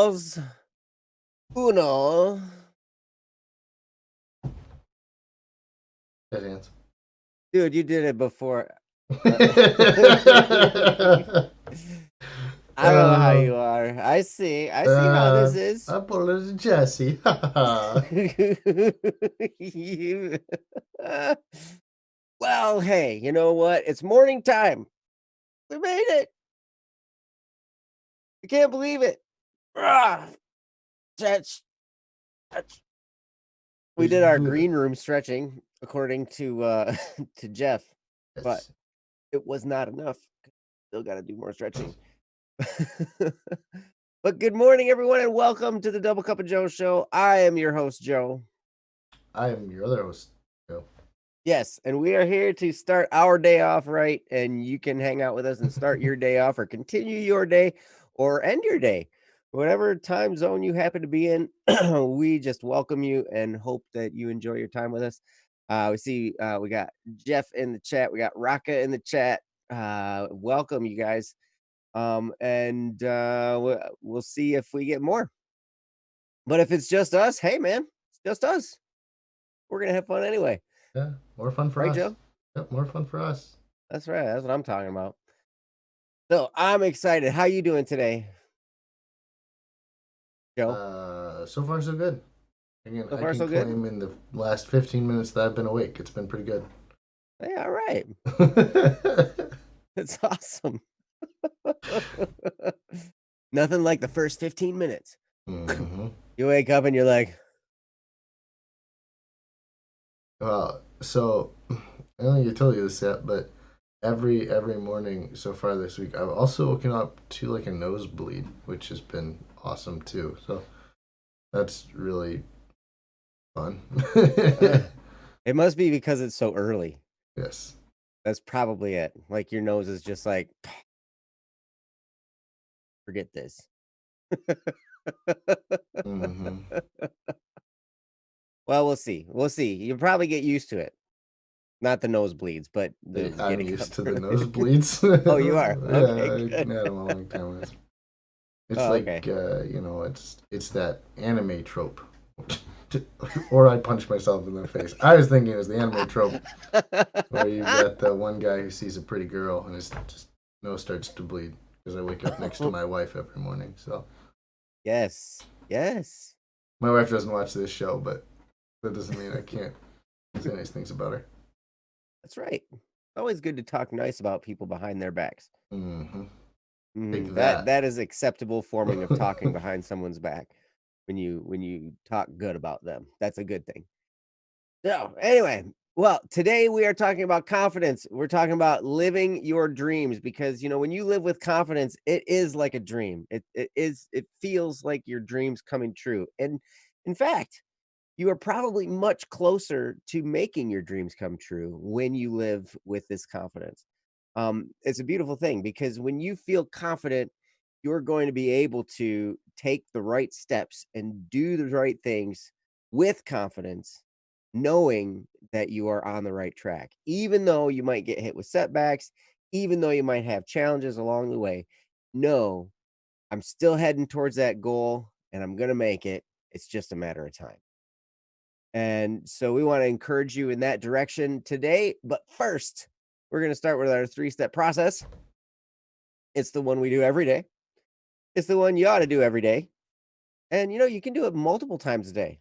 dos, uno. Good hands. Dude, you did it before. I don't know how you are. I see. I see how this is. I pulled it as Jesse. You- well, hey, you know what? It's morning time. We made it. I can't believe it. Ah, stretch, stretch. We did our green room stretching according to to Jeff, but Yes. it was not enough. Still got to do more stretching. But good morning, everyone, and welcome to the Double Cup of Joe show. I am your host, Joe. I am your other host, Joe. Yes, and we are here to start our day off right, and you can hang out with us and start your day off or continue your day or end your day. Whatever time zone you happen to be in, we just welcome you and hope that you enjoy your time with us. We see we got Jeff in the chat. We got Raka in the chat. Welcome, you guys. And we'll see if we get more. But if it's just us, hey, man, it's just us. We're going to have fun anyway. Yeah, more fun for Right, us. Joe? Yep, more fun for us. That's right. That's what I'm talking about. So I'm excited. How you doing today, Joe? So far so good. Again, So I far, can so good? claim in the last 15 minutes that I've been awake. It's been pretty good. Hey, all right. It's awesome. Nothing like the first 15 minutes. Mm-hmm. You wake up and you're like, So I don't think I told you this yet, but every morning so far this week, I've also woken up to like a nosebleed, which has been awesome too. So that's really fun. it must be because it's so early. Yes. That's probably it. Like your nose is just like, forget this. Mm-hmm. Well, we'll see. We'll see. You'll probably get used to it. Not the nosebleeds, but I'm getting used up to the early. nosebleeds. Oh, you are? Okay, Yeah, I had good. them a long time. It's Oh, like okay. it's that anime trope. Or I punch myself in the face. I was thinking it was the anime trope where you got the one guy who sees a pretty girl and his just nose starts to bleed because I wake up next to my wife every morning. So Yes. Yes. my wife doesn't watch this show, but that doesn't mean I can't say nice things about her. That's right. Always good to talk nice about people behind their backs. Mm-hmm. Take That is acceptable forming of talking behind someone's back when you talk good about them. That's a good thing. So anyway, well, today we are talking about confidence. We're talking about living your dreams because when you live with confidence, it is like a dream. It feels like your dreams coming true. And in fact, you are probably much closer to making your dreams come true when you live with this confidence. It's a beautiful thing because when you feel confident, you're going to be able to take the right steps and do the right things with confidence, knowing that you are on the right track, even though you might get hit with setbacks, even though you might have challenges along the way. No, I'm still heading towards that goal and I'm going to make it. It's just a matter of time. And so we want to encourage you in that direction today. But first, we're going to start with our 3-step process. It's the one we do every day. It's the one you ought to do every day. And you can do it multiple times a day.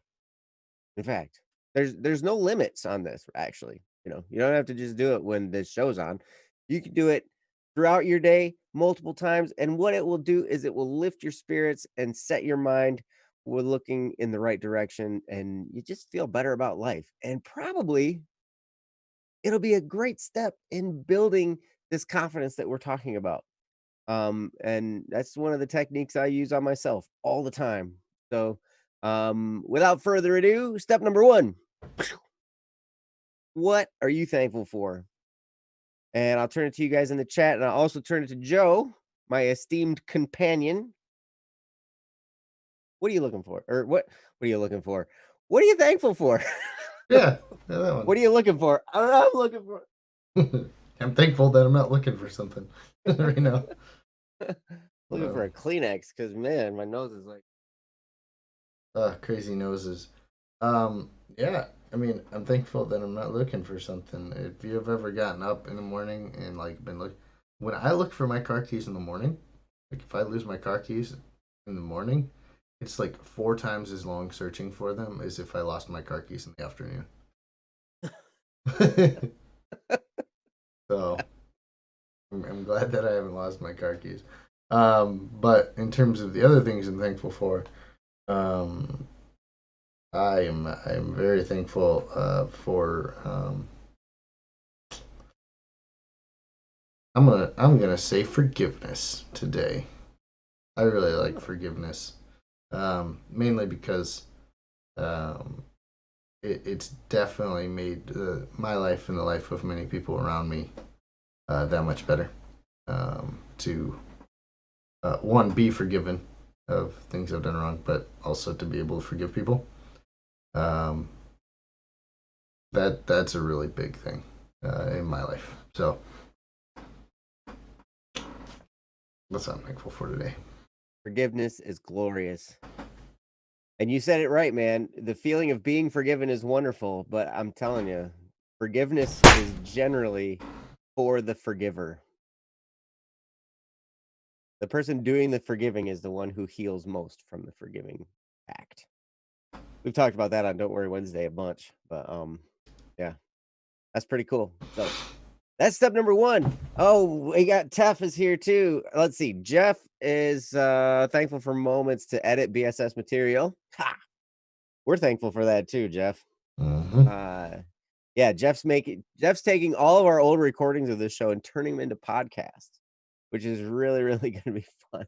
In fact, there's no limits on this, actually. You don't have to just do it when this show's on. You can do it throughout your day multiple times. And what it will do is it will lift your spirits and set your mind. We're looking in the right direction and you just feel better about life. And probably it'll be a great step in building this confidence that we're talking about. And that's one of the techniques I use on myself all the time. So, without further ado, step number 1. What are you thankful for? And I'll turn it to you guys in the chat, and I'll also turn it to Joe, my esteemed companion. What are you looking for? Or what are you looking for? What are you thankful for? Yeah, that one. What are you looking for? I don't know what I'm looking for. I'm thankful that I'm not looking for something right now. Looking for a Kleenex because man, my nose is like Crazy noses. Yeah, I mean, I'm thankful that I'm not looking for something. If you have ever gotten up in the morning and like been look, when I look for my car keys in the morning, like if I lose my car keys in the morning, it's like 4 times as long searching for them as if I lost my car keys in the afternoon. So I'm glad that I haven't lost my car keys. But in terms of the other things I'm thankful for, um, I'm very thankful for I'm gonna say forgiveness today. I really like forgiveness, mainly because um, it's definitely made my life and the life of many people around me that much better. To one, be forgiven of things I've done wrong, but also to be able to forgive people. Um, that's a really big thing in my life. So that's what I'm thankful for today. Forgiveness is glorious. And you said it right, man. The feeling of being forgiven is wonderful, but I'm telling you, forgiveness is generally for the forgiver. The person doing the forgiving is the one who heals most from the forgiving act. We've talked about that on Don't Worry Wednesday a bunch, but yeah, that's pretty cool. So that's step number one. Oh, we got Tef is here too. Let's see. Jeff is thankful for moments to edit BSS material. Ha! We're thankful for that too, Jeff. Mm-hmm. Yeah, Jeff's taking all of our old recordings of this show and turning them into podcasts, which is really, really gonna be fun.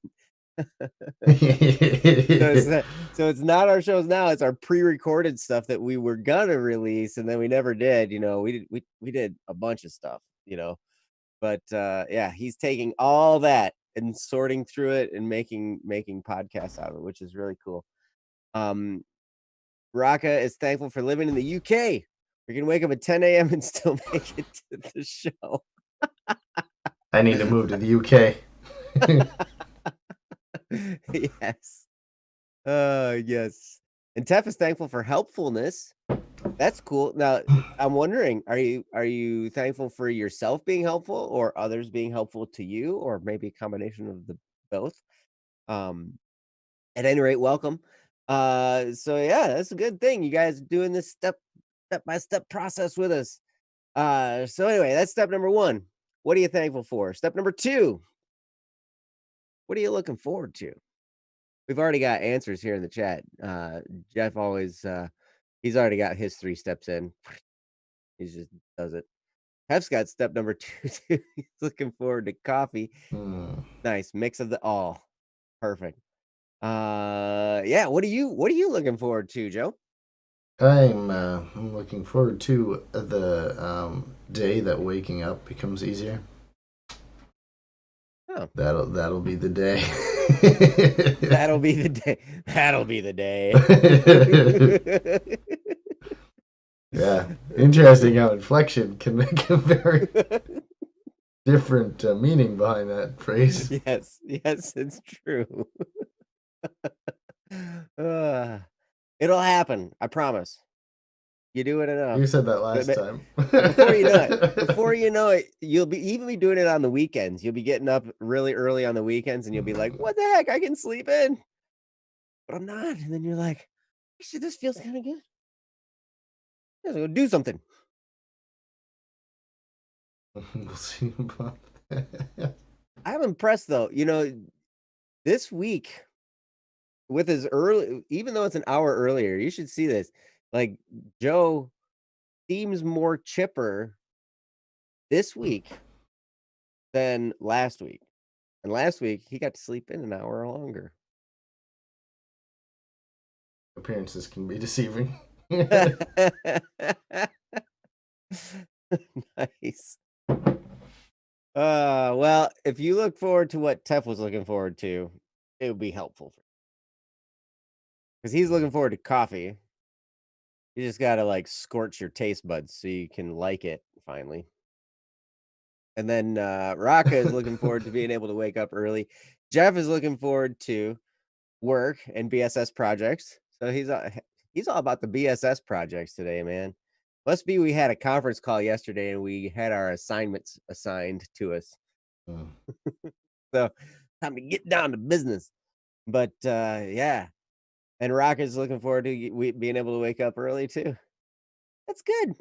So it's not our shows now, it's our pre-recorded stuff that we were gonna release and then we never did. We did a bunch of stuff, but yeah, he's taking all that and sorting through it and making podcasts out of it, which is really cool. um Raka is thankful for living in the UK. We can wake up at 10 a.m. and still make it to the show. I need to move to the UK. Yes. Yes. And Tef is thankful for helpfulness. That's cool. Now, I'm wondering, are you thankful for yourself being helpful or others being helpful to you, or maybe a combination of the both? Um, at any rate, welcome. So yeah, that's a good thing. You guys doing this step by step process with us. So anyway, that's step number one. What are you thankful for? Step number two, what are you looking forward to? We've already got answers here in the chat. Jeff always he's already got his 3 steps in. He just does it. Hef's got step number two too. He's looking forward to coffee. Hmm. Nice mix of the all. Perfect. Yeah, what are you looking forward to, Joe? I'm looking forward to the day that waking up becomes easier. Oh, That'll be the day. that'll be the day. That'll be the day. Yeah, interesting how inflection can make a very different meaning behind that phrase. Yes, yes, it's true. Uh, it'll happen. I promise. You do it You enough. said that But, last but time. before you know it, you'll be even be doing it on the weekends. You'll be getting up really early on the weekends and you'll be like, what the heck? I can sleep in, but I'm not. And then you're like, actually, this feels kind of good. I'm gonna go do something. We'll see about that. I'm impressed though. This week with as early, even though it's an hour earlier, you should see this. Like Joe seems more chipper this week than last week. And last week he got to sleep in an hour longer. Appearances can be deceiving. Nice. Well, if you look forward to what Tef was looking forward to, it would be helpful because he's looking forward to coffee. You just gotta like scorch your taste buds so you can like it finally. And then Raka is looking forward to being able to wake up early. Jeff is looking forward to work and BSS projects. So he's all about the BSS projects today, man. Must be we had a conference call yesterday and we had our assignments assigned to us. Mm. So time to get down to business. But yeah. And Rocket's looking forward to being able to wake up early too. That's good.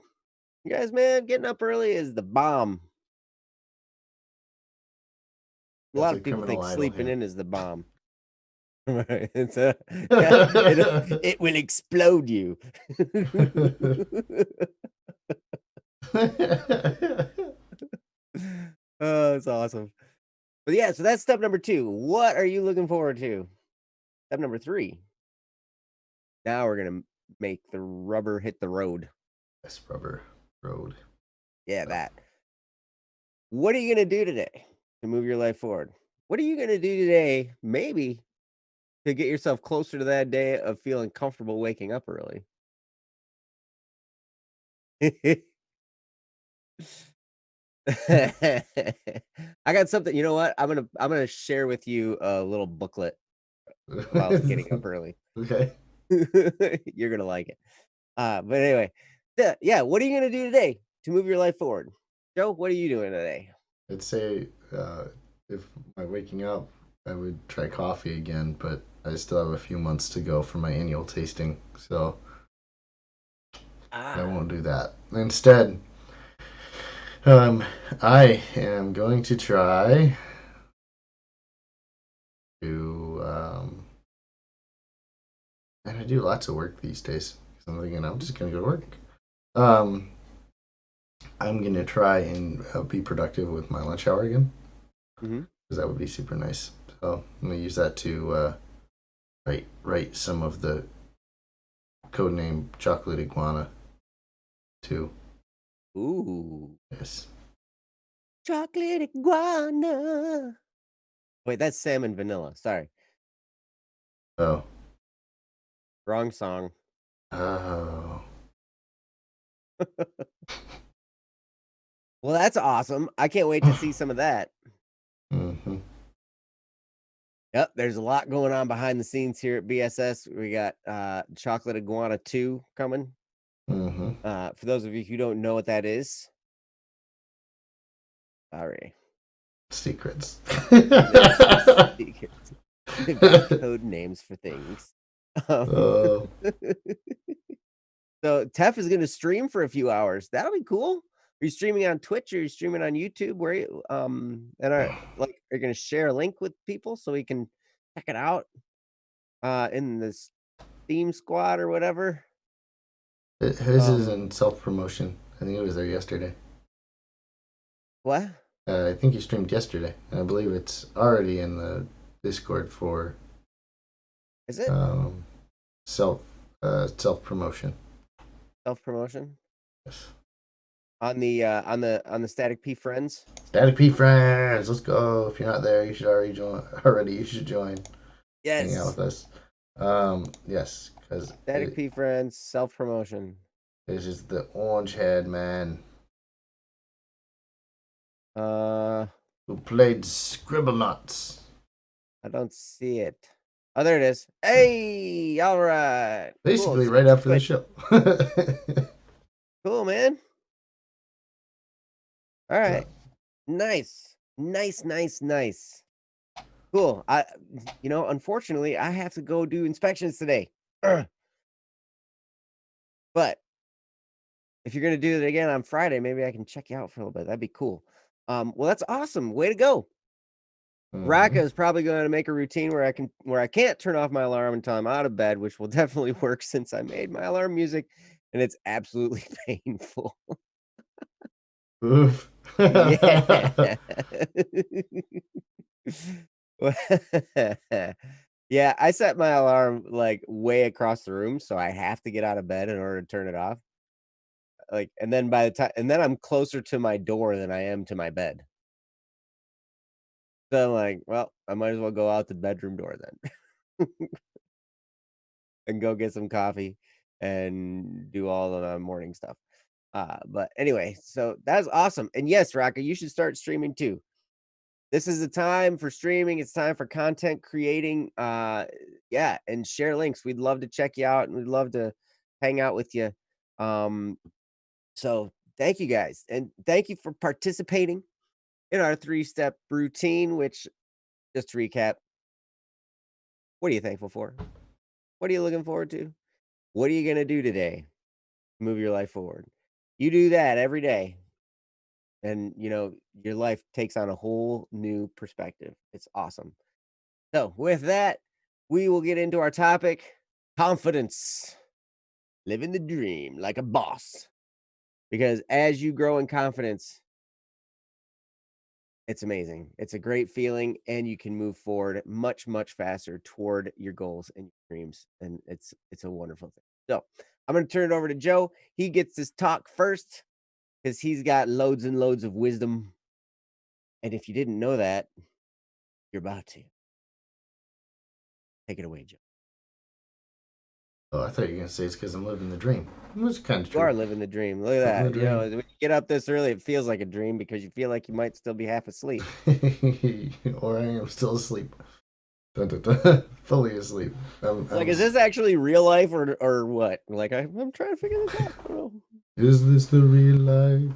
You guys, man, getting up early is the bomb. A That's lot a of people criminal think idol sleeping here. in is the bomb. Right. Yeah, it will explode you. Oh, it's awesome. But yeah, so that's step number 2. What are you looking forward to? Step number 3. Now we're gonna make the rubber hit the road. Yes, rubber road. Yeah, Oh. that. What are you gonna do today to move your life forward? What are you gonna do today, maybe, to get yourself closer to that day of feeling comfortable waking up early? I got something. You know what? I'm gonna share with you a little booklet about getting up early. Okay. You're gonna like it. But anyway, yeah. What are you gonna do today to move your life forward, Joe? What are you doing today? I'd say if my waking up, I would try coffee again, but I still have a few months to go for my annual tasting, so I Ah, won't do that. Instead, um, I am going to try to, and I do lots of work these days. So I'm thinking I'm just gonna go to work. Um, I'm gonna try and be productive with my lunch hour again hmm because that would be super nice. So I'm gonna use that to write some of the codename Chocolate Iguana too. ooh, Yes. chocolate iguana. Wait, that's salmon vanilla. Sorry, Oh. wrong song. Oh. Well, that's awesome. I can't wait to see some of that. Mm-hmm. Yep, there's a lot going on behind the scenes here at BSS. We got Chocolate Iguana 2 coming. Mm-hmm. For those of you who don't know what that is, sorry. Secrets. There's some secrets. They've got code names for things. Um, Oh. so Tef is going to stream for a few hours. That'll be cool. Are you streaming on Twitch or are you streaming on YouTube? Where you, and are you going to share a link with people so we can check it out in this Steam Squad or whatever? His is Um, in self promotion. I think it was there yesterday. what I think he streamed yesterday. I believe it's already in the Discord for is it? um, self self promotion. Self promotion Yes. on the Static P Friends. Static P friends, let's go. If you're not there, you should already join. Already, you should join. Hang out Yes, with us. Yes, because Static P Friends self promotion. this is the orange head man Uh, who played Scribblenauts. I don't see it. Oh, there it is. Hey, all right, cool. Basically, So right it's after the Twitch. show. Cool, man. All So, right, nice, nice, nice, nice. Cool. Unfortunately, I have to go do inspections today. But if you're gonna do it again on Friday, maybe I can check you out for a little bit. That'd be cool. Well, that's awesome. Way to go. Raka mhm. is probably going to make a routine where I can't turn off my alarm until I'm out of bed, which will definitely work since I made my alarm music and it's absolutely painful. Oof. Yeah. Yeah, I set my alarm like way across the room, so I have to get out of bed in order to turn it off. Like, and then and then I'm closer to my door than I am to my bed. So I'm like, well, I might as well go out the bedroom door then and go get some coffee and do all of the morning stuff. But anyway, so that's awesome. And yes, Rocka, you should start streaming too. This is the time for streaming. It's time for content creating. Yeah, and share links. We'd love to check you out, and we'd love to hang out with you. Um, so thank you guys, and thank you for participating in our 3-step routine, which, just to recap, what are you thankful for? What are you looking forward to? What are you gonna do today to move your life forward? You do that every day, and, your life takes on a whole new perspective. It's awesome. So, with that, we will get into our topic, confidence. Living the dream like a boss. Because as you grow in confidence, it's amazing. It's a great feeling, and you can move forward much, much faster toward your goals and your dreams. And it's a wonderful thing. So I'm gonna turn it over to Joe. He gets this talk first because he's got loads and loads of wisdom. And if you didn't know that, you're about to. Take it away, Joe. Oh, I thought you were gonna say it's because I'm living the dream. Which kind of You are true. living the dream. Look at Living the that. dream. When you get up this early, it feels like a dream because you feel like you might still be half asleep. Or I am still asleep. Dun, dun, dun. Fully asleep. It's like, is this actually real life or what? Like, I'm trying to figure this out. I don't know. Is this the real life?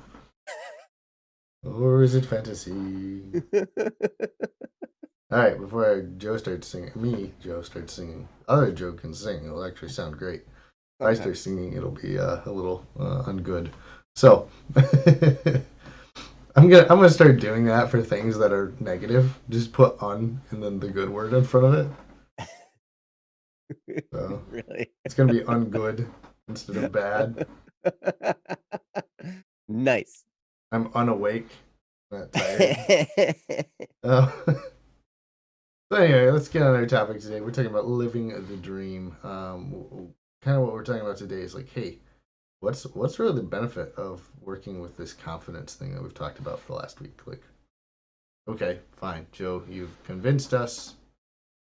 Or is it fantasy? All right, before Joe starts singing, Joe starts singing. Other Joe can sing. It'll actually sound great. If I start Sometimes. singing, it'll be a little ungood. So I'm gonna start doing that for things that are negative. Just put "un" and then the good word in front of it. So Really? it's gonna be ungood instead of bad. Nice. I'm unawake, not tired. Uh, so anyway, let's get on our topic today. We're talking about living the dream. Kind of what we're talking about today is like, hey, what's really the benefit of working with this confidence thing that we've talked about for the last week? Like, okay, fine, Joe, you've convinced us,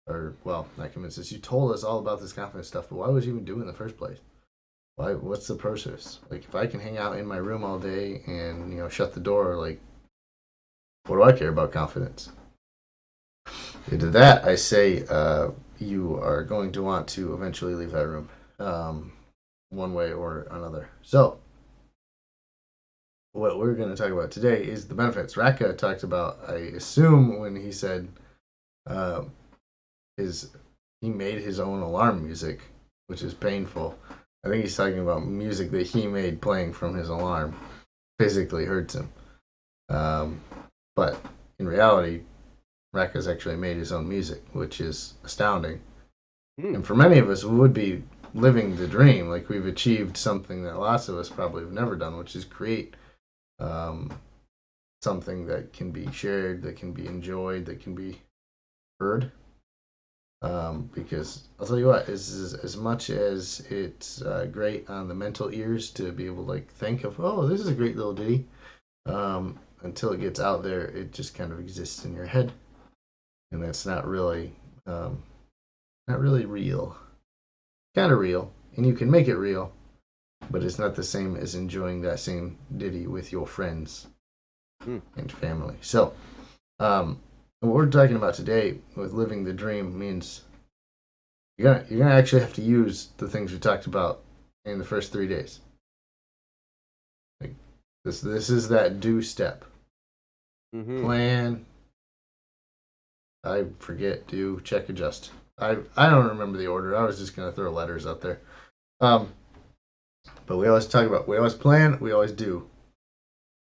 or well, not convinced us. You told us all about this confidence stuff, but why would you even do it in the first place? Why? What's the process? Like, if I can hang out in my room all day and shut the door, like, what do I care about confidence? To that, I say you are going to want to eventually leave that room, one way or another. So, what we're going to talk about today is the benefits. Raka talked about, I assume, when he said uh, his he made his own alarm music, which is painful. I think he's talking about music that he made playing from his alarm physically hurts him. Um, but in reality, Raka's actually made his own music, which is astounding. Hmm. And for many of us, we would be living the dream. Like we've achieved something that lots of us probably have never done, which is create um, something that can be shared, that can be enjoyed, that can be heard. Because I'll tell you what, is as much as it's great on the mental ears to be able to like think of, oh, this is a great little ditty. Until it gets out there, it just kind of exists in your head, and that's um, not really real. Kind of real, and you can make it real, but it's not the same as enjoying that same ditty with your friends Hmm. and family. So, what we're talking about today with living the dream means you're gonna actually have to use the things we talked about in the first 3 days. Like this is that do step. Mm-hmm. Plan. I forget. Do check adjust. I don't remember the order. I was just gonna throw letters out there. Um, but we always plan, we always do,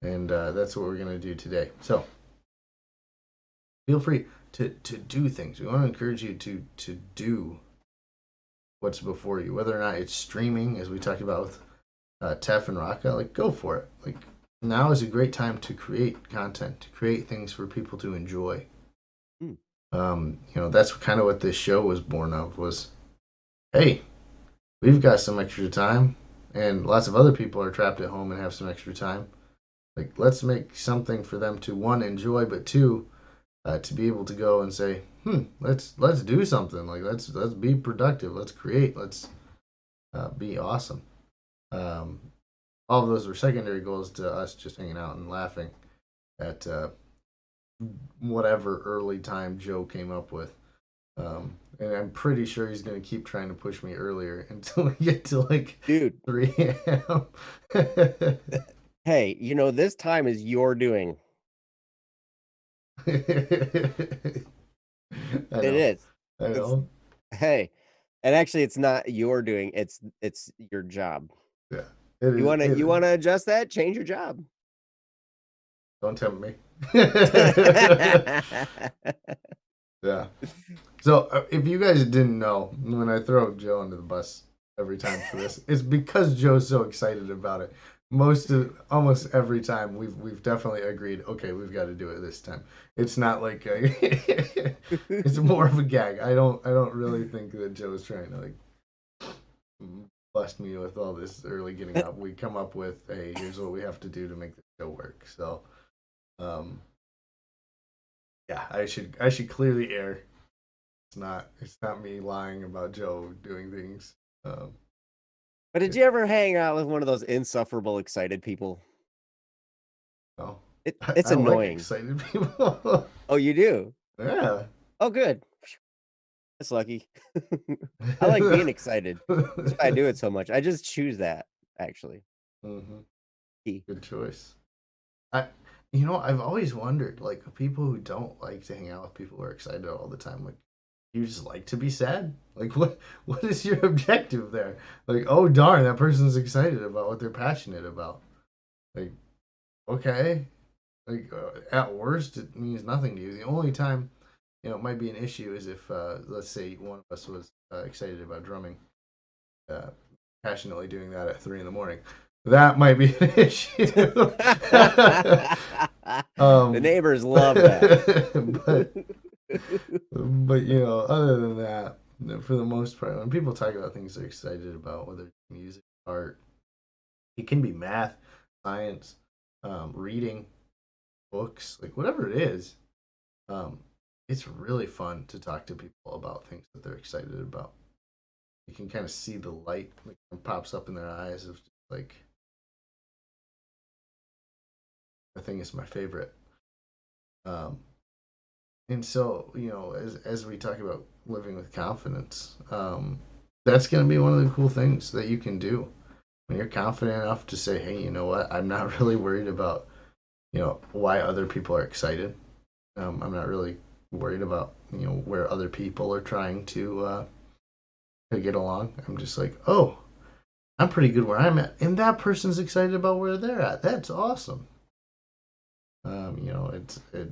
and that's what we're gonna do today. So feel free to do things. We want to encourage you to do what's before you, whether or not it's streaming, as we talked about with Tef and Raka. Like go for it. Like now is a great time to create content, to create things for people to enjoy. Hmm. That's kind of what this show was born of. Was hey, we've got some extra time, and lots of other people are trapped at home and have some extra time. Like let's make something for them to one enjoy, but two to be able to go and say, let's do something. Like let's be productive. Let's create. Let's be awesome. Um, all of those were secondary goals to us just hanging out and laughing at whatever early time Joe came up with. And I'm pretty sure he's going to keep trying to push me earlier until we get to like Dude, 3 a.m. hey, this time is your doing. I It know. is. I It's know. hey. And actually it's not your doing, it's your job. Yeah. It You is. wanna It you is. wanna adjust that? Change your job. Don't tempt me. Yeah. So if you guys didn't know, when I throw Joe under the bus every time for this, it's because Joe's so excited about it. Almost every time we've definitely agreed. Okay, we've got to do it this time. It's not like it's more of a gag. I don't really think that Joe's trying to like bust me with all this early getting up. We come up with, hey, here's what we have to do to make the show work. So, um, yeah, I should clearly air. It's not me lying about Joe doing things. Um, But did yeah, you ever hang out with one of those insufferable excited people? no, It's I like annoying. excited people. Oh, you do? Yeah. Oh, good. That's lucky. I like being excited. That's why I do it so much. I just choose that, actually. Hmm. Key. Good choice. I, I've always wondered, like, people who don't like to hang out with people who are excited all the time, like, you just like to be sad? Like, what is your objective there? Like, oh darn, that person's excited about what they're passionate about. Like, okay, like at worst, it means nothing to you. The only time it might be an issue is if, let's say, one of us was excited about drumming, uh, passionately doing that at 3 in the morning. That might be an issue. The um, neighbors love that. but other than that, for the most part, when people talk about things they're excited about, whether it's music, art, it can be math, science, reading, books, like whatever it is. Um, it's really fun to talk to people about things that they're excited about. You can kind of see the light that pops up in their eyes of like, I think it's my favorite. Um, and so, as we talk about living with confidence, that's going to be one of the cool things that you can do when you're confident enough to say, hey, you know what? I'm not really worried about, why other people are excited. I'm not really worried about, where other people are trying to get along. I'm just like, oh, I'm pretty good where I'm at, and that person's excited about where they're at. That's awesome. It's it.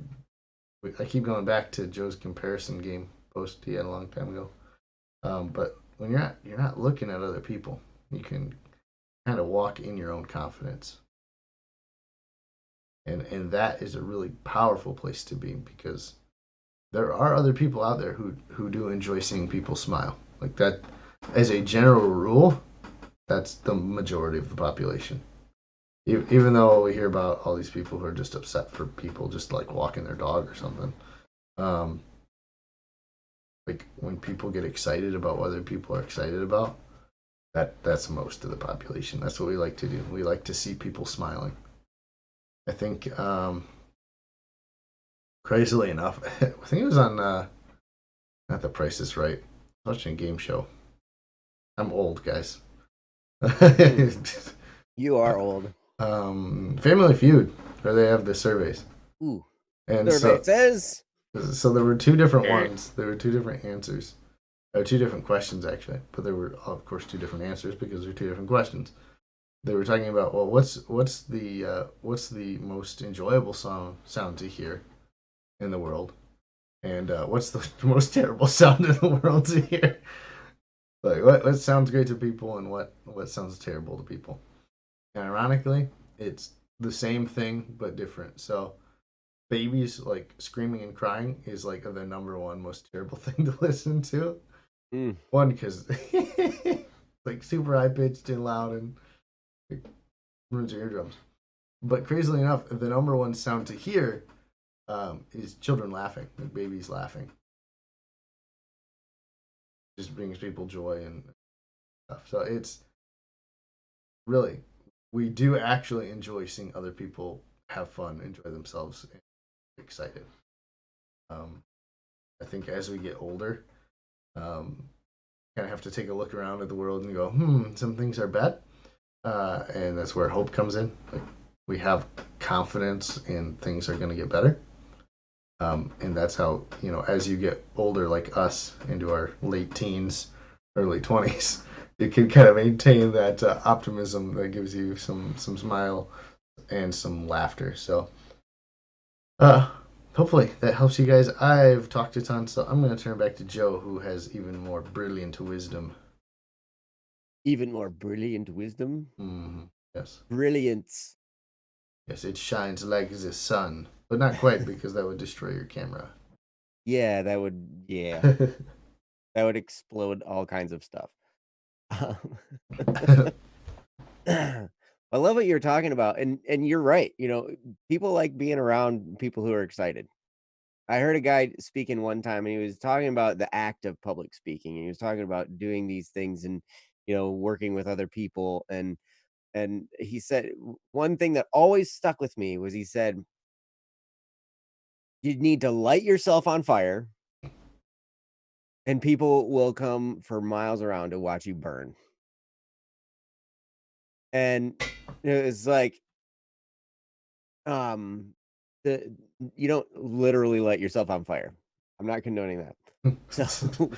I keep going back to Joe's comparison game post he had a long time ago. But when you're not looking at other people, you can kind of walk in your own confidence, and that is a really powerful place to be because there are other people out there who do enjoy seeing people smile. Like that, as a general rule, that's the majority of the population. Even though we hear about all these people who are just upset for people just like walking their dog or something, um, like when people get excited about what other people are excited about, that's most of the population. That's what we like to do. We like to see people smiling. I think, crazily enough, I think it was on not The Price is Right. I was watching a game show. I'm old, guys. Mm, you are old. Family Feud, where they have the surveys, Ooh. and Survey so says. so there were two different ones. There were two different answers. There were two different questions actually, but there were of course two different answers because they're two different questions. They were talking about, well, what's the most enjoyable sound to hear in the world, and what's the most terrible sound in the world to hear? Like what sounds great to people and what sounds terrible to people. And ironically, it's the same thing but different. So babies like screaming and crying is like the number one most terrible thing to listen to. Mm. One because like super high pitched and loud and like, ruins your eardrums. But crazily enough, the number one sound to hear is children laughing, like babies laughing. It just brings people joy and stuff. So it's really, we do actually enjoy seeing other people have fun, enjoy themselves, and be excited. Um, I think as we get older, Um, kind of have to take a look around at the world and go, some things are bad, and that's where hope comes in. Like we have confidence in things are going to get better, and that's how as you get older, like us, into our late teens, early 20s, you can kind of maintain that optimism that gives you some smile and some laughter. So, uh, hopefully that helps you guys. I've talked a ton, so I'm going to turn back to Joe, who has even more brilliant wisdom. Even more brilliant wisdom. Yes. Brilliance. Yes, it shines like the sun, but not quite because that would destroy your camera. Yeah, yeah, that would explode all kinds of stuff. I love what you're talking about, and you're right. People like being around people who are excited. I heard a guy speaking one time, and he was talking about the act of public speaking, and he was talking about doing these things and working with other people, and he said one thing that always stuck with me was he said you need to light yourself on fire, and people will come for miles around to watch you burn. And it's like um the you don't literally light yourself on fire. I'm not condoning that. So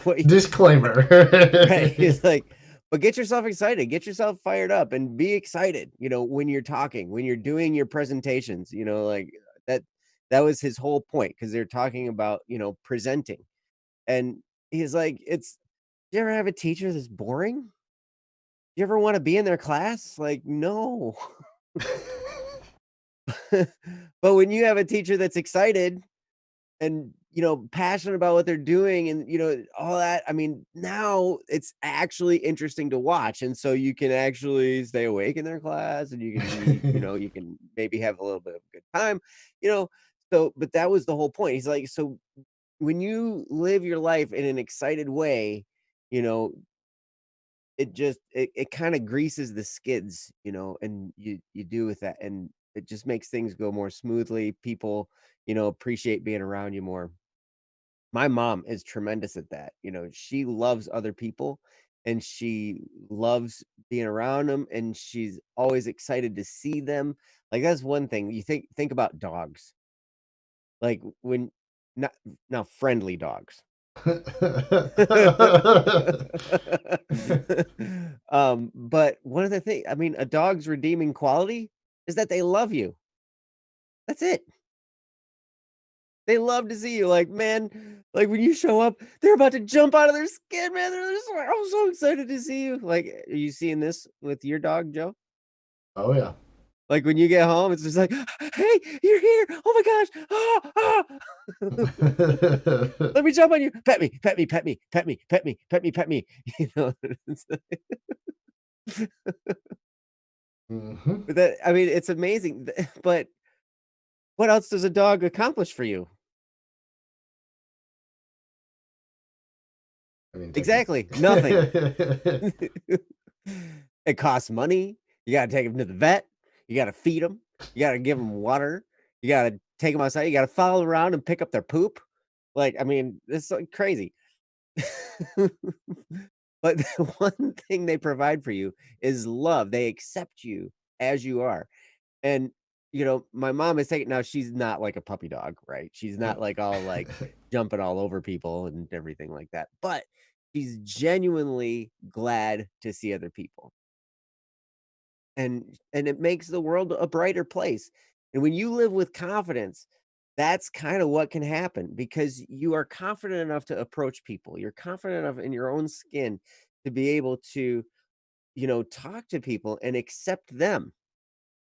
what Disclaimer. right, it's like, but get yourself excited, get yourself fired up, and be excited, when you're talking, when you're doing your presentations, like that that was his whole point, because they're talking about, presenting. And he's like, it's you ever have a teacher that's boring? You ever want to be in their class? Like, no. But when you have a teacher that's excited and passionate about what they're doing, and all that, I mean, now it's actually interesting to watch, and so you can actually stay awake in their class, and you can be, you can maybe have a little bit of a good time, you know so, but that was the whole point. He's like, so when you live your life in an excited way, you know it kind of greases the skids, and you do with that, and it just makes things go more smoothly. People appreciate being around you more. My mom is tremendous at that. She loves other people, and she loves being around them, and she's always excited to see them. Like, that's one thing. You think about dogs. Like, when not now friendly dogs. But one of the things, I mean, a dog's redeeming quality is that they love you. That's it. They love to see you. Like, man, like when you show up, they're about to jump out of their skin, man. They're just like, I'm so excited to see you. Like, are you seeing this with your dog, Joe? Oh yeah. Like when you get home, it's just like, hey, you're here. Oh my gosh. Let me jump on you. Pet me, pet me, pet me, pet me, pet me, pet me, pet me. You know, it's hmm but that, I mean, it's amazing. But what else does a dog accomplish for you? I mean, technically. Exactly, nothing. It costs money. You gotta take them to the vet. You gotta feed them. You gotta give them water. You gotta take them outside. You gotta follow around and pick up their poop. Like, I mean, it's like crazy. But the one thing they provide for you is love. They accept you as you are. And, my mom is taking, now she's not like a puppy dog, right? She's not like all like jumping all over people and everything like that. But she's genuinely glad to see other people. And it makes the world a brighter place. And when you live with confidence, that's kind of what can happen, because you are confident enough to approach people. You're confident enough in your own skin to be able to, talk to people and accept them,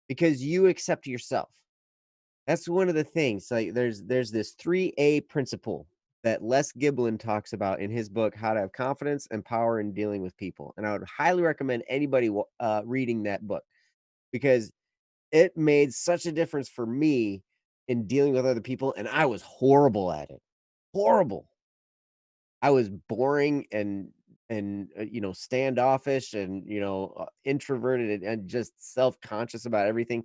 because you accept yourself. That's one of the things. Like, there's this 3A principle that Les Giblin talks about in his book, How to Have Confidence and Power in Dealing with People. And I would highly recommend anybody reading that book, because it made such a difference for me in dealing with other people, and I was horrible at it. Horrible. I was boring and standoffish and introverted and just self-conscious about everything.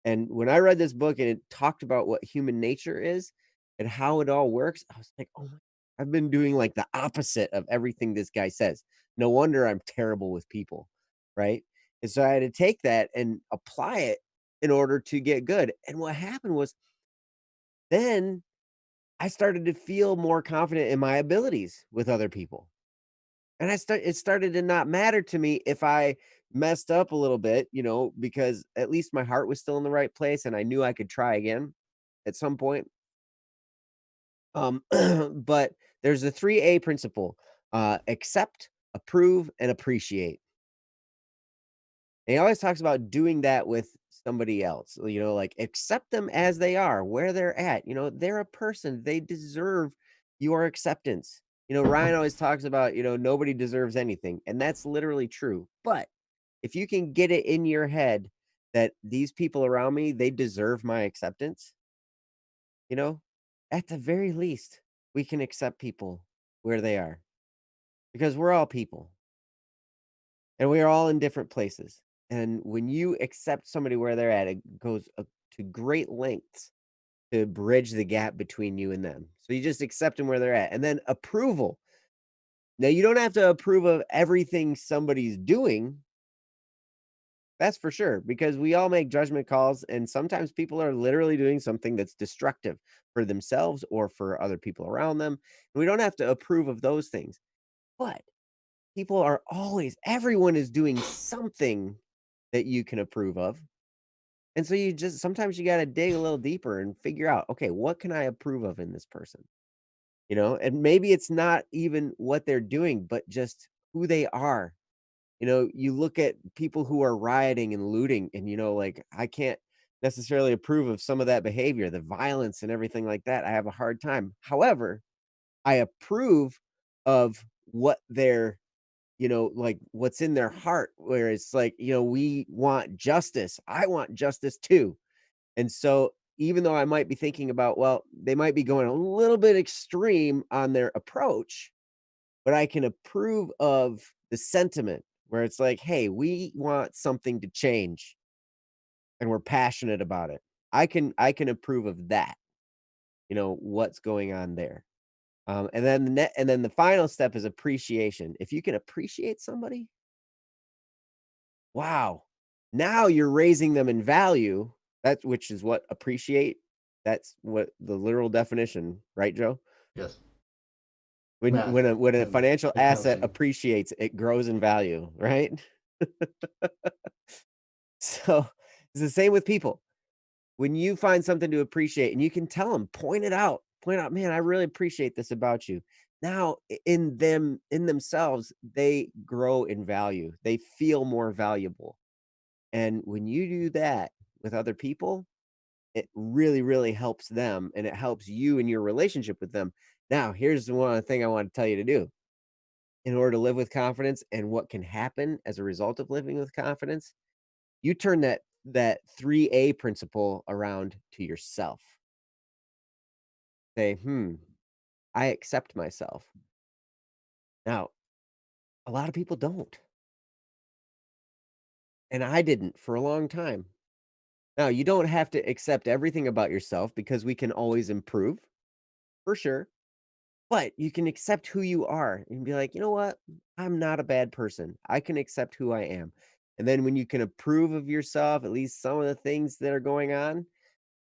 And when I read this book and it talked about what human nature is and how it all works, I was like, "Oh my, I've been doing like the opposite of everything this guy says. No wonder I'm terrible with people, right? And so I had to take that and apply it in order to get good. And what happened was then I started to feel more confident in my abilities with other people. And it started to not matter to me if I messed up a little bit, because at least my heart was still in the right place and I knew I could try again at some point. But there's the 3A principle: accept, approve, and appreciate. And he always talks about doing that with somebody else, like accept them as they are, where they're at. They're a person, they deserve your acceptance. Ryan always talks about, nobody deserves anything, and that's literally true. But if you can get it in your head that these people around me, they deserve my acceptance, you know, at the very least, we can accept people where they are because we're all people and we are all in different places. And when you accept somebody where they're at, it goes to great lengths to bridge the gap between you and them. So you just accept them where they're at. And then approval. Now, you don't have to approve of everything somebody's doing. That's for sure, because we all make judgment calls, and sometimes people are literally doing something that's destructive for themselves or for other people around them. We don't have to approve of those things. But people are always, everyone is doing something that you can approve of. And so sometimes you got to dig a little deeper and figure out, okay, what can I approve of in this person? And maybe it's not even what they're doing, but just who they are. You look at people who are rioting and looting, and, like, I can't necessarily approve of some of that behavior, the violence and everything like that. I have a hard time. However, I approve of what they're, like what's in their heart, where it's like, we want justice. I want justice too. And so even though I might be thinking about, well, they might be going a little bit extreme on their approach, but I can approve of the sentiment where it's like, "Hey, we want something to change and we're passionate about it." I can approve of that, what's going on there. And then the final step is appreciation. If you can appreciate somebody, wow. Now you're raising them in value. That's which is what appreciate. That's what the literal definition, right, Joe? Yes. When Math. when a when a And financial asset accounting. appreciates, it grows in value, right? So, it's the same with people. When you find something to appreciate and you can tell them, point out, "Man, I really appreciate this about you." Now, in themselves, they grow in value. They feel more valuable. And when you do that with other people, it really, really helps them and it helps you in your relationship with them. Now, here's the one thing I want to tell you to do in order to live with confidence and what can happen as a result of living with confidence. You turn that 3A principle around to yourself. Say, I accept myself. Now, a lot of people don't. And I didn't for a long time. Now, you don't have to accept everything about yourself because we can always improve, for sure. But you can accept who you are and be like, you know what? I'm not a bad person. I can accept who I am. And then when you can approve of yourself, at least some of the things that are going on,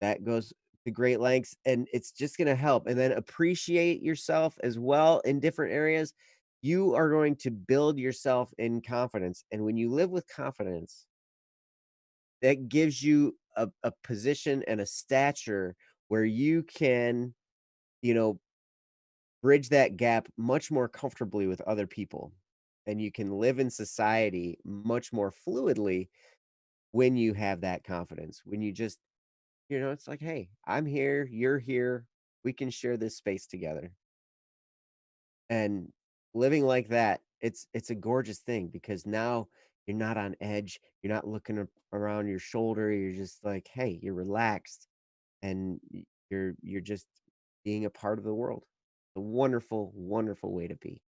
that goes to great lengths and it's just going to help. And then appreciate yourself as well in different areas. You are going to build yourself in confidence. And when you live with confidence, that gives you a position and a stature where you can, you know, bridge that gap much more comfortably with other people. And you can live in society much more fluidly when you have that confidence. When you just, it's like, hey, I'm here, you're here, we can share this space together. And living like that, it's a gorgeous thing because now you're not on edge, you're not looking around your shoulder, you're just like, hey, you're relaxed and you're just being a part of the world. A wonderful, wonderful way to be.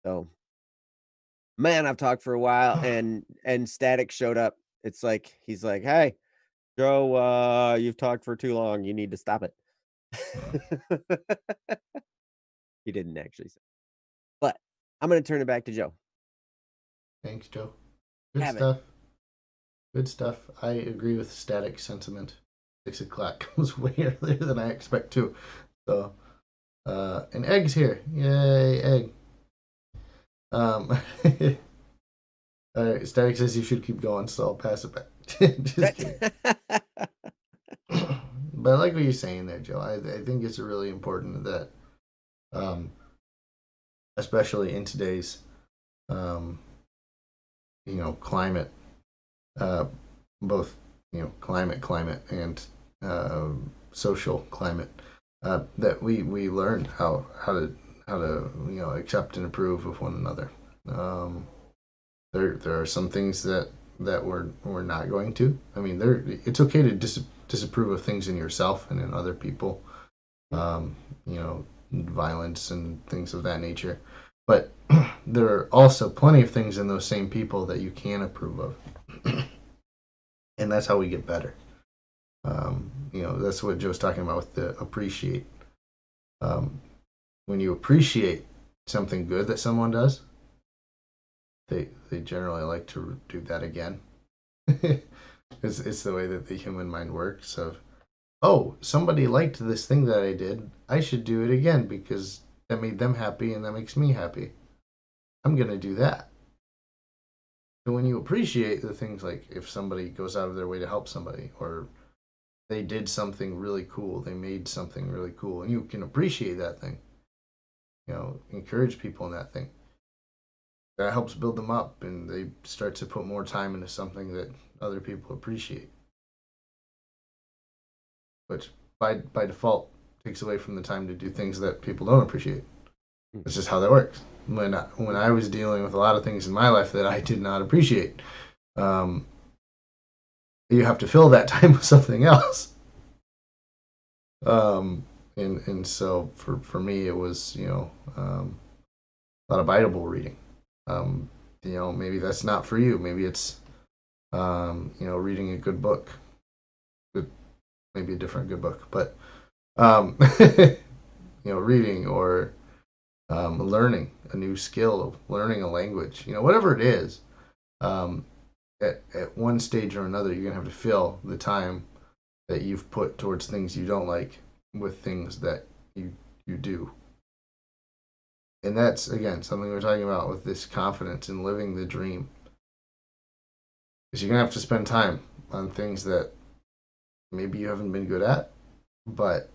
So, man, I've talked for a while and Static showed up. It's like he's like, "Hey, Joe, you've talked for too long. You need to stop it." He didn't actually say. But I'm going to turn it back to Joe. Thanks, Joe. Good Have it. stuff. Good stuff. I agree with static sentiment. 6 o'clock comes way earlier than I expect to. So, and egg's here. Yay, egg. Um, all right, static says you should keep going, so I'll pass it back. Just kidding. But I like what you're saying there, Joe. I think it's really important that, um, especially in today's, um, climate, uh, both climate, and uh, social climate, that we learn how to accept and approve of one another. Um, there are some things that we're not going to. I mean, it's okay to disapprove of things in yourself and in other people. Um, Violence and things of that nature. But there are also plenty of things in those same people that you can approve of, and that's how we get better. That's what Joe's talking about with the appreciate. Um, when you appreciate something good that someone does, they generally like to do that again. It's the way that the human mind works. Of, oh, somebody liked this thing that I did, I should do it again because that made them happy and that makes me happy. I'm gonna do that. And when you appreciate the things, like if somebody goes out of their way to help somebody, or they did something really cool, they made something really cool, and you can appreciate that thing, encourage people in that thing. That helps build them up, and they start to put more time into something that other people appreciate, which by default takes away from the time to do things that people don't appreciate. It's just how that works. When I was dealing with a lot of things in my life that I did not appreciate, um, you have to fill that time with something else. And so for me, it was a lot of Bible reading. Maybe that's not for you. Maybe it's reading a good book, good, maybe a different good book, but reading or learning a new skill, learning a language, whatever it is. Um, at one stage or another, you're gonna have to fill the time that you've put towards things you don't like with things that you do. And that's again something we're talking about with this confidence in living the dream. Is you're gonna have to spend time on things that maybe you haven't been good at, but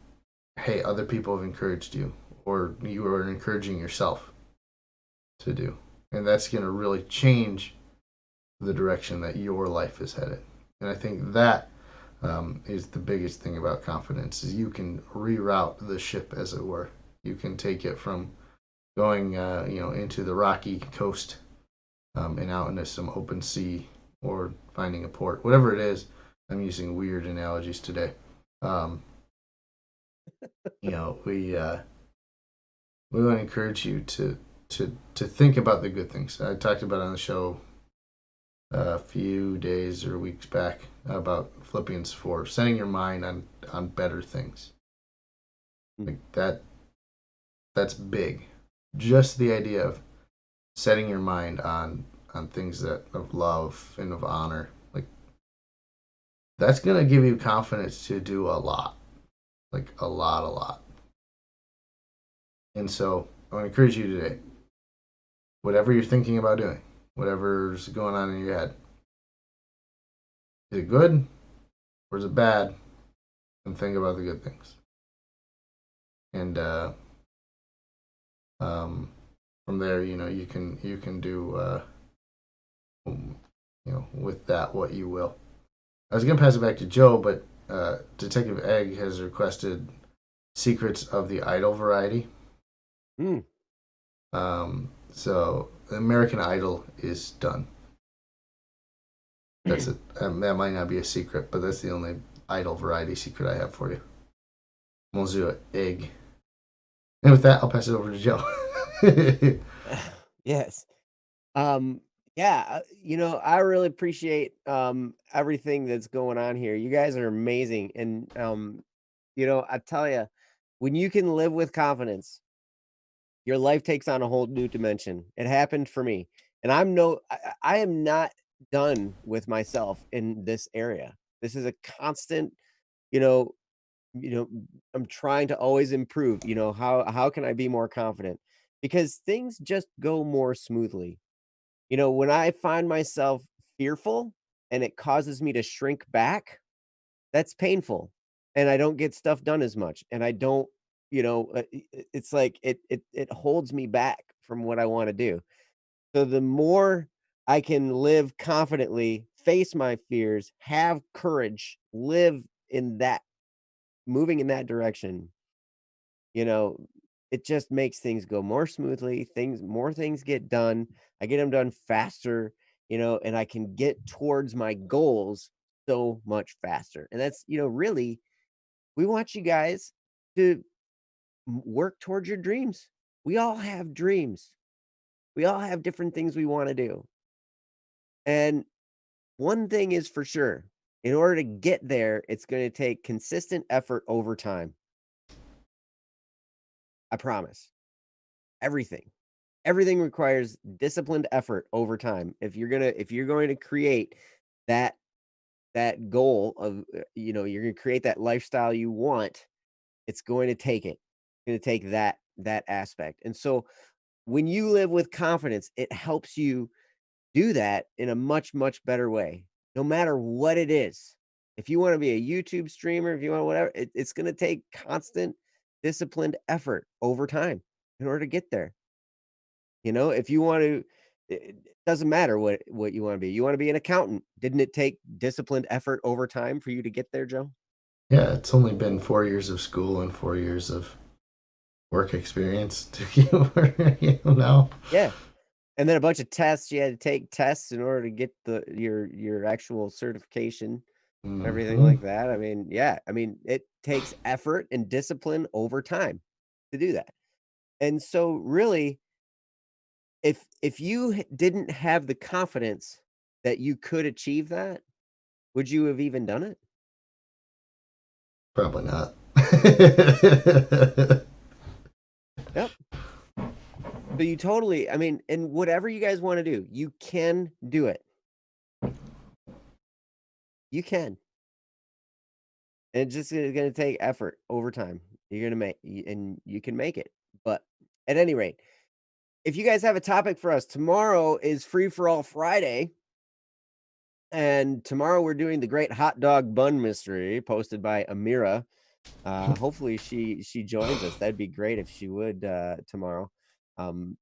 hey, other people have encouraged you, or you are encouraging yourself to do. And that's gonna really change the direction that your life is headed. And I think that is the biggest thing about confidence is you can reroute the ship, as it were. You can take it from going, into the rocky coast and out into some open sea or finding a port, whatever it is. I'm using weird analogies today. Um, we want to encourage you to think about the good things. I talked about on the show a few days or weeks back about Philippians 4, setting your mind on better things. Like that's big. Just the idea of setting your mind on things that of love and of honor, like that's gonna give you confidence to do a lot, like a lot. And so I want to encourage you today. Whatever you're thinking about doing, whatever's going on in your head, is it good or is it bad? And think about the good things. And from there, you can do with that what you will. I was gonna pass it back to Joe, but Detective Egg has requested Secrets of the Idol variety. Mm. So American Idol is done. That's it. That might not be a secret, but that's the only Idol variety secret I have for you. We'll Egg. And with that, I'll pass it over to Joe. Yes. Um, yeah, I really appreciate everything that's going on here. You guys are amazing. And I tell you, when you can live with confidence, your life takes on a whole new dimension. It happened for me, and I am not done with myself in this area. This is a constant, you know, you know, I'm trying to always improve, how can I be more confident? Because things just go more smoothly. When I find myself fearful and it causes me to shrink back, that's painful, and I don't get stuff done as much, and I don't, it's like it holds me back from what I wanna do. So the more I can live confidently, face my fears, have courage, live in that moving in that direction, you know, it just makes things go more smoothly, more things get done. I get them done faster, and I can get towards my goals so much faster. And that's, really we want you guys to work towards your dreams. We all have dreams. We all have different things we want to do. And one thing is for sure, in order to get there, it's going to take consistent effort over time. I promise. Everything. Everything requires disciplined effort over time. If you're going to create that that goal of you're going to create that lifestyle you want, it's going to take it. It's going to take that aspect. And so when you live with confidence, it helps you do that in a much, much better way, no matter what it is. If you want to be a YouTube streamer, if you want whatever, it's going to take constant, disciplined effort over time in order to get there. If you want to, it doesn't matter what you want to be. You want to be an accountant. Didn't it take disciplined effort over time for you to get there, Joe? Yeah, it's only been 4 years of school and 4 years of work experience to get where I am now. Yeah. And then a bunch of tests. You had to take tests in order to get your actual certification, everything Hmm. like that. I mean, yeah. I mean, it takes effort and discipline over time to do that. And so really, if you didn't have the confidence that you could achieve that, would you have even done it? Probably not. Yep. So you totally, I mean, and whatever you guys want to do, you can do it. You can. And it's just going to take effort over time. You're going to and you can make it. But at any rate, if you guys have a topic for us, tomorrow is Free for All Friday. And tomorrow we're doing the Great Hot Dog Bun Mystery posted by Amira. Hopefully she joins us. That'd be great if she would tomorrow. Um,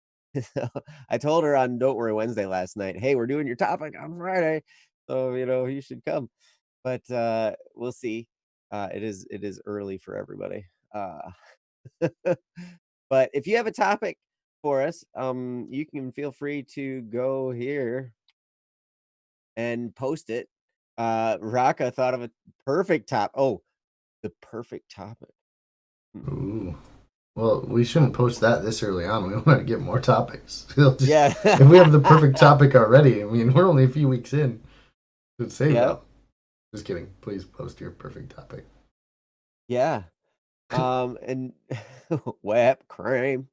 I told her on Don't Worry Wednesday last night, hey, we're doing your topic on Friday, so you should come. But we'll see. It is early for everybody. But if you have a topic for us, you can feel free to go here and post it. Raka thought of a perfect top. Oh, the perfect topic. Ooh. Well, we shouldn't post that this early on. We want to get more topics. Yeah. If we have the perfect topic already, I mean, we're only a few weeks in. Should save Yep. that. Just kidding. Please post your perfect topic. Yeah. And wet cream.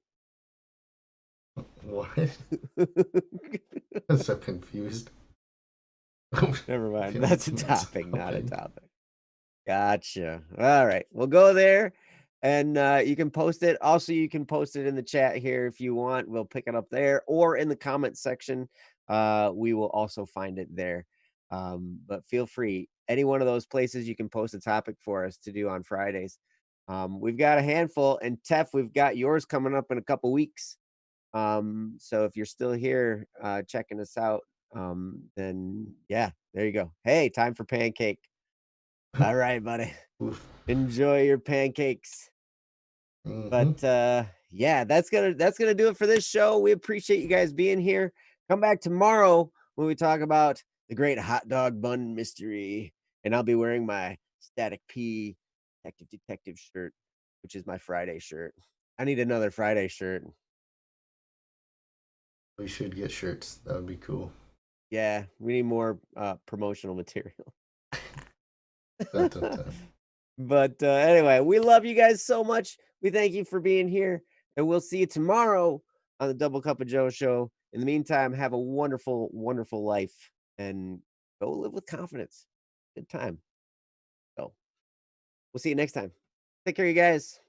What? I'm so confused. Never mind. Feeling That's a that's topic, not a happening. topic. Gotcha. All right. We'll go there and you can post it. Also, you can post it in the chat here if you want. We'll pick it up there or in the comment section. We will also find it there. But feel free. Any one of those places you can post a topic for us to do on Fridays. We've got a handful, and Tef, we've got yours coming up in a couple weeks. So if you're still here checking us out, then yeah, there you go. Hey, time for pancake. All right, buddy. Oof. Enjoy your pancakes. Mm-hmm. But yeah, that's gonna do it for this show. We appreciate you guys being here. Come back tomorrow when we talk about the great hot dog bun mystery. And I'll be wearing my Static P Detective shirt, which is my Friday shirt. I need another Friday shirt. We should get shirts. That would be cool. Yeah, we need more promotional material. Dun, dun, dun. But anyway, we love you guys so much. We thank you for being here. And we'll see you tomorrow on the Double Cup of Joe show. In the meantime, have a wonderful, wonderful life and go live with confidence. Good time. So we'll see you next time. Take care, you guys.